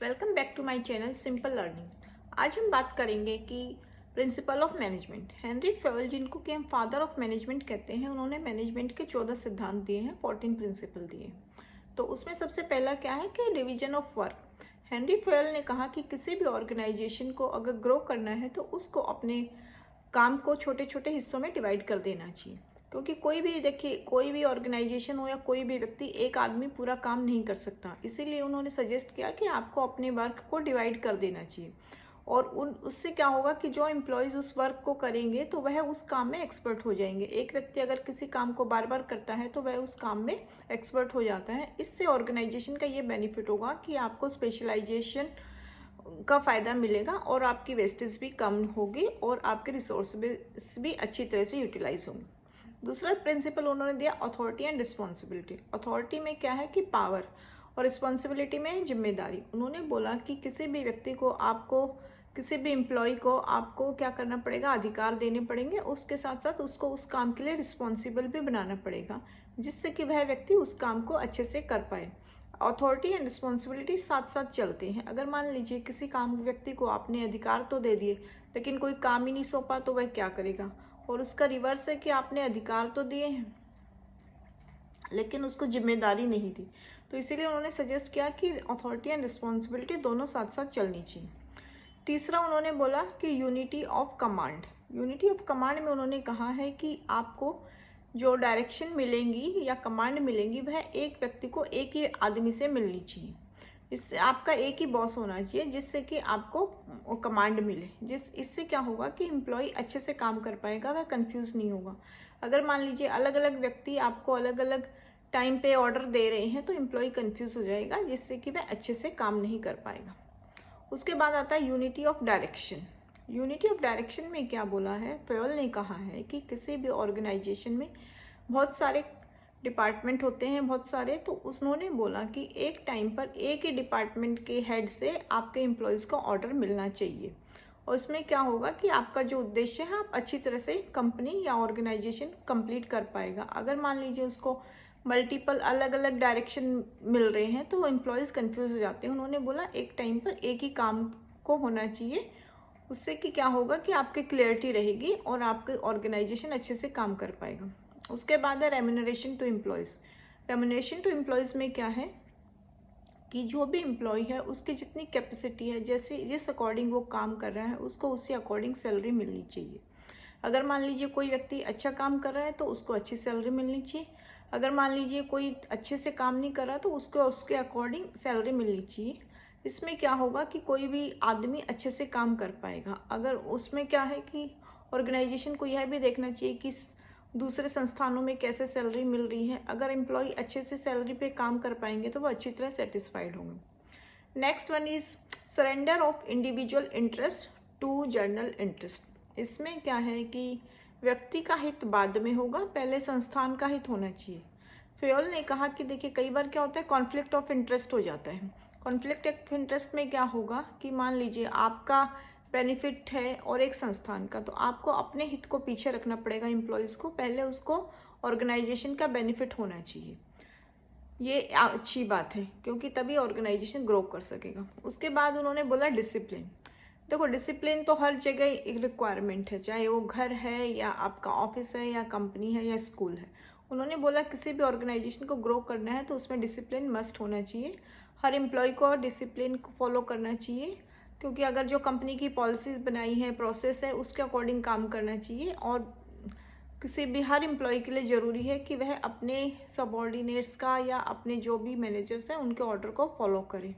Welcome back to my channel simple learning. आज हम बात करेंगे कि principle of management. Henri Fayol, जिनको कि हम फादर ऑफ मैनेजमेंट कहते हैं, उन्होंने मैनेजमेंट के 14 सिद्धांत दिए हैं, 14 प्रिंसिपल दिए हैं। तो उसमें सबसे पहला क्या है कि डिवीजन ऑफ वर्क। हेनरी फेवल ने कहा कि किसी भी ऑर्गेनाइजेशन को अगर ग्रो करना है तो उसको अपने काम को छोटे छोटे हिस्सों में डिवाइड कर देना चाहिए, क्योंकि कोई भी देखिए कोई भी ऑर्गेनाइजेशन हो या कोई भी व्यक्ति, एक आदमी पूरा काम नहीं कर सकता। इसीलिए उन्होंने सजेस्ट किया कि आपको अपने वर्क को डिवाइड कर देना चाहिए, और उससे क्या होगा कि जो एम्प्लॉयज़ उस वर्क को करेंगे तो वह उस काम में एक्सपर्ट हो जाएंगे। एक व्यक्ति अगर किसी काम को बार बार करता है तो वह उस काम में एक्सपर्ट हो जाता है। इससे ऑर्गेनाइजेशन का ये बेनिफिट होगा कि आपको स्पेशलाइजेशन का फ़ायदा मिलेगा और आपकी वेस्टेज भी कम होगी और आपके रिसोर्स भी अच्छी तरह से यूटिलाइज होंगे। दूसरा प्रिंसिपल उन्होंने दिया अथॉरिटी एंड रिस्पॉन्सिबिलिटी। अथॉरिटी में क्या है कि पावर, और रिस्पॉन्सिबिलिटी में जिम्मेदारी। उन्होंने बोला कि किसी भी व्यक्ति को, आपको किसी भी एम्प्लॉय को आपको क्या करना पड़ेगा, अधिकार देने पड़ेंगे। उसके साथ साथ उसको उस काम के लिए रिस्पॉन्सिबल भी बनाना पड़ेगा, जिससे कि वह व्यक्ति उस काम को अच्छे से कर पाए। अथॉरिटी एंड रिस्पॉन्सिबिलिटी साथ साथ चलते हैं। अगर मान लीजिए किसी काम व्यक्ति को आपने अधिकार तो दे दिए, लेकिन कोई काम ही नहीं सौंपा, तो वह क्या करेगा। और उसका रिवर्स है कि आपने अधिकार तो दिए हैं लेकिन उसको जिम्मेदारी नहीं दी। तो इसीलिए उन्होंने सजेस्ट किया कि अथॉरिटी एंड रिस्पॉन्सिबिलिटी दोनों साथ साथ चलनी चाहिए। तीसरा उन्होंने बोला कि unity of command. Unity of command में उन्होंने कहा है कि आपको जो डायरेक्शन मिलेंगी या कमांड मिलेंगी वह एक व्यक्ति को, एक ही आदमी से मिलनी चाहिए। इससे आपका एक ही बॉस होना चाहिए जिससे कि आपको कमांड मिले। इससे क्या होगा कि एम्प्लॉय अच्छे से काम कर पाएगा, वह कंफ्यूज नहीं होगा। अगर मान लीजिए अलग अलग व्यक्ति आपको अलग अलग टाइम पे ऑर्डर दे रहे हैं तो एम्प्लॉय कंफ्यूज हो जाएगा, जिससे कि वह अच्छे से काम नहीं कर पाएगा। उसके बाद आता है unity of direction. Unity of direction में क्या बोला है, फेवल ने कहा है कि किसी भी ऑर्गेनाइजेशन में बहुत सारे डिपार्टमेंट होते हैं, बहुत सारे। तो उन्होंने बोला कि एक टाइम पर एक ही डिपार्टमेंट के हेड से आपके एम्प्लॉयज़ को ऑर्डर मिलना चाहिए, और इसमें क्या होगा कि आपका जो उद्देश्य है आप अच्छी तरह से कंपनी या ऑर्गेनाइजेशन कंप्लीट कर पाएगा। अगर मान लीजिए उसको मल्टीपल अलग अलग डायरेक्शन मिल रहे हैं तो एम्प्लॉयज़ कंफ्यूज हो जाते हैं। उन्होंने बोला एक टाइम पर एक ही काम को होना चाहिए। उससे कि क्या होगा कि आपकी क्लियरिटी रहेगी और आपके ऑर्गेनाइजेशन अच्छे से काम कर पाएगा। उसके बाद है remuneration to employees. Remuneration to employees में क्या है कि जो भी एम्प्लॉय है उसकी जितनी कैपेसिटी है, जैसे जिस अकॉर्डिंग वो काम कर रहा है उसको उसी अकॉर्डिंग सैलरी मिलनी चाहिए। अगर मान लीजिए कोई व्यक्ति अच्छा काम कर रहा है तो उसको अच्छी सैलरी मिलनी चाहिए। अगर मान लीजिए कोई अच्छे से काम नहीं कर रहा तो उसको उसके अकॉर्डिंग सैलरी मिलनी चाहिए। इसमें क्या होगा कि कोई भी आदमी अच्छे से काम कर पाएगा। अगर उसमें क्या है कि ऑर्गेनाइजेशन को यह भी देखना चाहिए कि दूसरे संस्थानों में कैसे सैलरी मिल रही है। अगर एम्प्लॉय अच्छे से सैलरी पे काम कर पाएंगे तो वो अच्छी तरह सेटिस्फाइड होंगे। Next one is surrender of individual interest to general interest. इसमें क्या है कि व्यक्ति का हित बाद में होगा, पहले संस्थान का हित होना चाहिए। फेवल ने कहा कि देखिए कई बार क्या होता है, कॉन्फ्लिक्ट ऑफ इंटरेस्ट हो जाता है। कॉन्फ्लिक्ट ऑफ इंटरेस्ट में क्या होगा कि मान लीजिए आपका बेनिफिट है और एक संस्थान का, तो आपको अपने हित को पीछे रखना पड़ेगा एम्प्लॉयज़ को, पहले उसको ऑर्गेनाइजेशन का बेनिफिट होना चाहिए। ये अच्छी बात है क्योंकि तभी ऑर्गेनाइजेशन ग्रो कर सकेगा। उसके बाद उन्होंने बोला डिसिप्लिन। देखो डिसिप्लिन तो हर जगह एक रिक्वायरमेंट है, चाहे वो घर है या आपका ऑफिस है या कंपनी है या स्कूल है। उन्होंने बोला किसी भी ऑर्गेनाइजेशन को ग्रो करना है तो उसमें डिसिप्लिन मस्ट होना चाहिए। हर एम्प्लॉय को डिसिप्लिन को फॉलो करना चाहिए, क्योंकि अगर जो कंपनी की पॉलिसीज़ बनाई है, प्रोसेस है, उसके अकॉर्डिंग काम करना चाहिए। और किसी भी हर एम्प्लॉय के लिए ज़रूरी है कि वह अपने सबॉर्डिनेट्स का या अपने जो भी मैनेजर्स हैं उनके ऑर्डर को फॉलो करे।